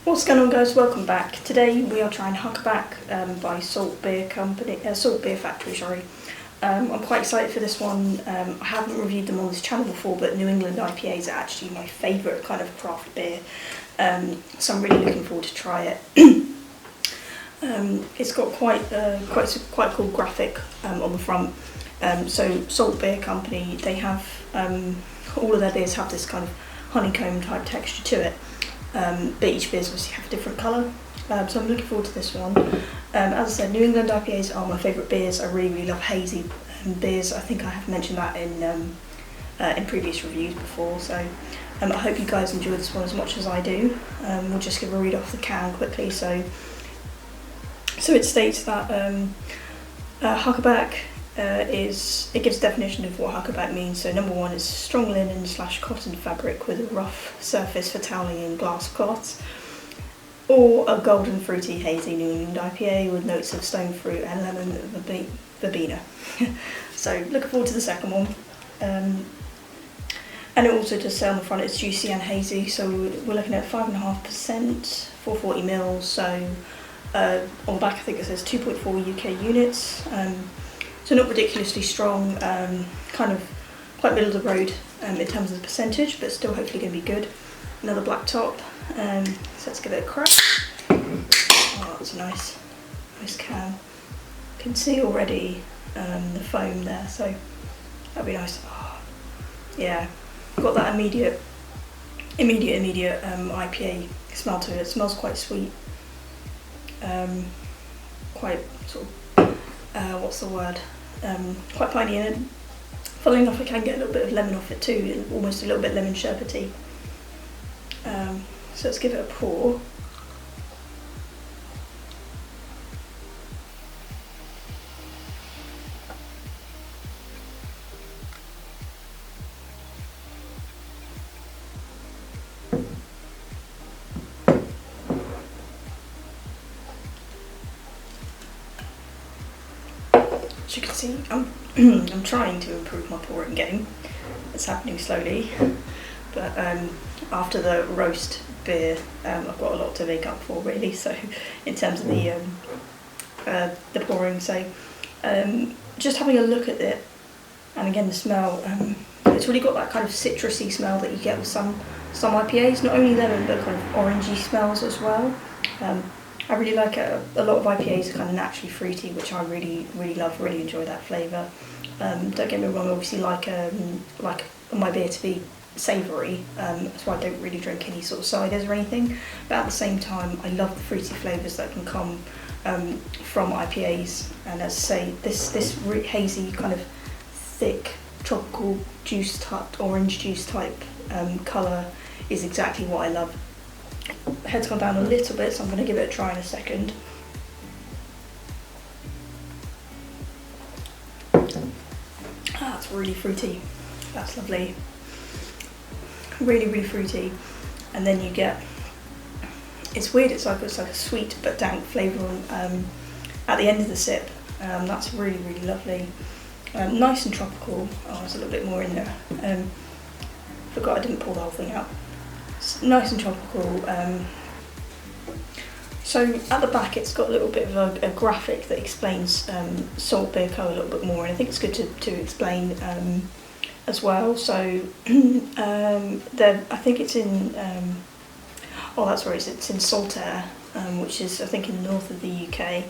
What's going on, guys? Welcome back. Today we are trying Huckaback by Salt Beer Factory. Sorry. I'm quite excited for this one. I haven't reviewed them on this channel before, but New England IPAs are actually my favourite kind of craft beer. So I'm really looking forward to try it. It's got quite a cool graphic on the front. So Salt Beer Company, they have all of their beers have this kind of honeycomb type texture to it. But each beers obviously have a different colour, so I'm looking forward to this one. As I said, New England IPAs are my favourite beers. I really love hazy beers. I think I have mentioned that in previous reviews before, so I hope you guys enjoy this one as much as I do. We'll just give a read off the can quickly. So it states that Huckaback it gives a definition of what Huckaback means. So number one is strong linen / cotton fabric with a rough surface for toweling in glass cloths, or a golden fruity hazy New England IPA with notes of stone fruit and lemon verbena. So looking forward to the second one. And it also does say on the front it's juicy and hazy, so we're looking at 5.5%, 440 ml. So on the back I think it says 2.4 UK units. So not ridiculously strong, kind of quite middle of the road in terms of the percentage, but still hopefully going to be good. Another black top, so let's give it a crack. Oh, that's a nice can. You can see already the foam there, so that'd be nice. Oh, yeah, got that immediate IPA smell to it. It smells quite sweet, quite sort of, what's the word? Quite piney in it. Funnily enough, I can get a little bit of lemon off it too, almost a little bit lemon sherbety. So let's give it a pour. As you can see, I'm trying to improve my pouring game. It's happening slowly, but after the roast beer, I've got a lot to make up for really. So in terms of the pouring, so just having a look at it, and again the smell, it's really got that kind of citrusy smell that you get with some IPAs. Not only lemon, but kind of orangey smells as well. I really like it. A lot of IPAs are kind of naturally fruity, which I really love, really enjoy that flavour. Don't get me wrong, I obviously like my beer to be savoury, that's why I don't really drink any sort of ciders or anything, but at the same time I love the fruity flavours that can come from IPAs, and as I say, this hazy kind of thick tropical juice type, orange juice type colour is exactly what I love. The head's gone down a little bit, so I'm going to give it a try in a second. That's really fruity. That's lovely. Really fruity. And then you get, it's weird, it's like a sweet but dank flavour at the end of the sip. That's really lovely. Nice and tropical. Oh, there's a little bit more in there. Forgot I didn't pour the whole thing out. Nice and tropical. So at the back it's got a little bit of a graphic that explains Salt Beer Co. a little bit more, and I think it's good to explain as well. So I think it's in, that's right, it's in Saltaire, which is I think in the north of the UK.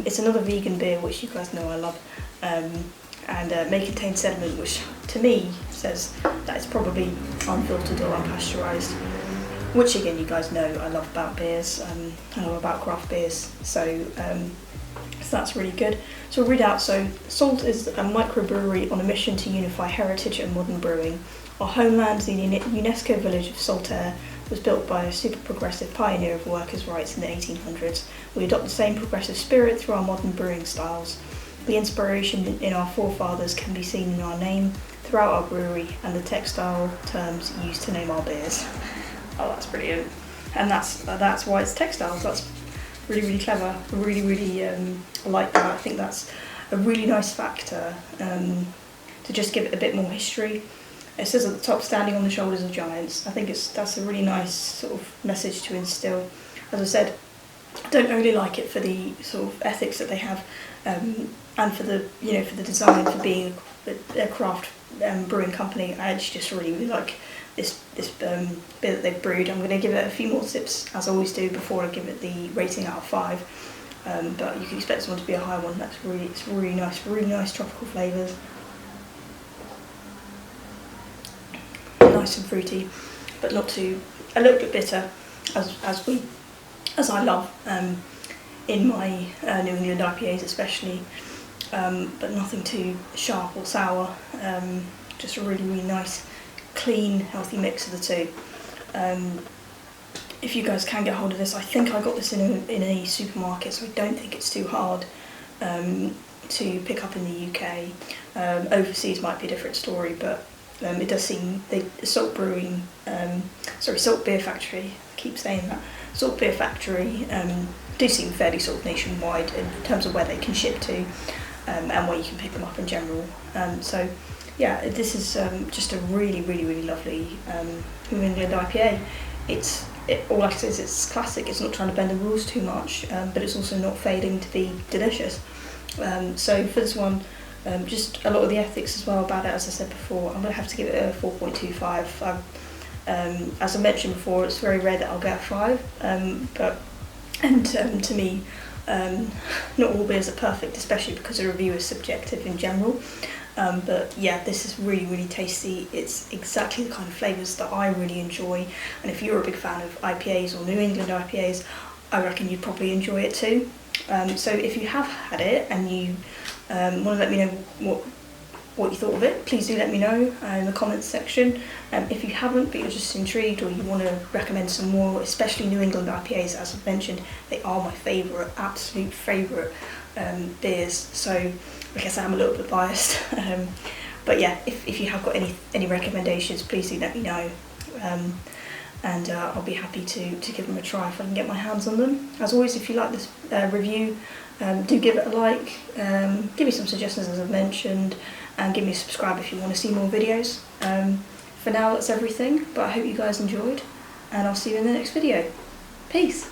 It's another vegan beer, which you guys know I love, and may contain sediment, which to me says that it's probably unfiltered or unpasteurised, which again you guys know I love about beers, I love about craft beers, so that's really good. So we'll read out. So Salt is a microbrewery on a mission to unify heritage and modern brewing. Our homeland, the UNESCO village of Saltaire, was built by a super progressive pioneer of workers' rights in the 1800s. We adopt the same progressive spirit through our modern brewing styles. The inspiration in our forefathers can be seen in our name, throughout our brewery, and the textile terms used to name our beers. Oh, that's brilliant. And that's why it's textiles. That's really clever. Really I like that. I think that's a really nice factor to just give it a bit more history. It says at the top, standing on the shoulders of giants. I think that's a really nice sort of message to instill. As I said, I don't really like it for the sort of ethics that they have, and for the for the design, for being a craft brewing company. I actually just really like this beer that they've brewed. I'm going to give it a few more sips, as I always do, before I give it the rating out of 5. But you can expect this one to be a high one. It's really nice tropical flavours. Nice and fruity, but not too, a little bit bitter, as I love in my New England IPAs especially, but nothing too sharp or sour. Just a really nice, clean, healthy mix of the two. If you guys can get hold of this, I think I got this in a supermarket, so I don't think it's too hard to pick up in the UK. Overseas might be a different story, but it does seem Salt Beer Factory, I keep saying that, Salt Beer Factory do seem fairly sort of nationwide in terms of where they can ship to, and where you can pick them up in general. So yeah, this is just a really lovely New England IPA. All I can say is it's classic. It's not trying to bend the rules too much, but it's also not failing to be delicious. So for this one, just a lot of the ethics as well about it, as I said before, I'm going to have to give it a 4.25. As I mentioned before, it's very rare that I'll get a 5, to me, not all beers are perfect, especially because a review is subjective in general. But yeah, this is really tasty. It's exactly the kind of flavours that I really enjoy, and if you're a big fan of IPAs or New England IPAs, I reckon you'd probably enjoy it too. So if you have had it and you want to let me know what you thought of it, please do let me know in the comments section. If you haven't, but you're just intrigued, or you want to recommend some more, especially New England IPAs, as I've mentioned, they are my absolute favourite beers. So I guess I'm a little bit biased, but yeah, if you have got any recommendations, please do let me know, and I'll be happy to give them a try if I can get my hands on them. As always, if you like this review, do give it a like, give me some suggestions as I've mentioned, and give me a subscribe if you want to see more videos. For now, that's everything, but I hope you guys enjoyed, and I'll see you in the next video. Peace!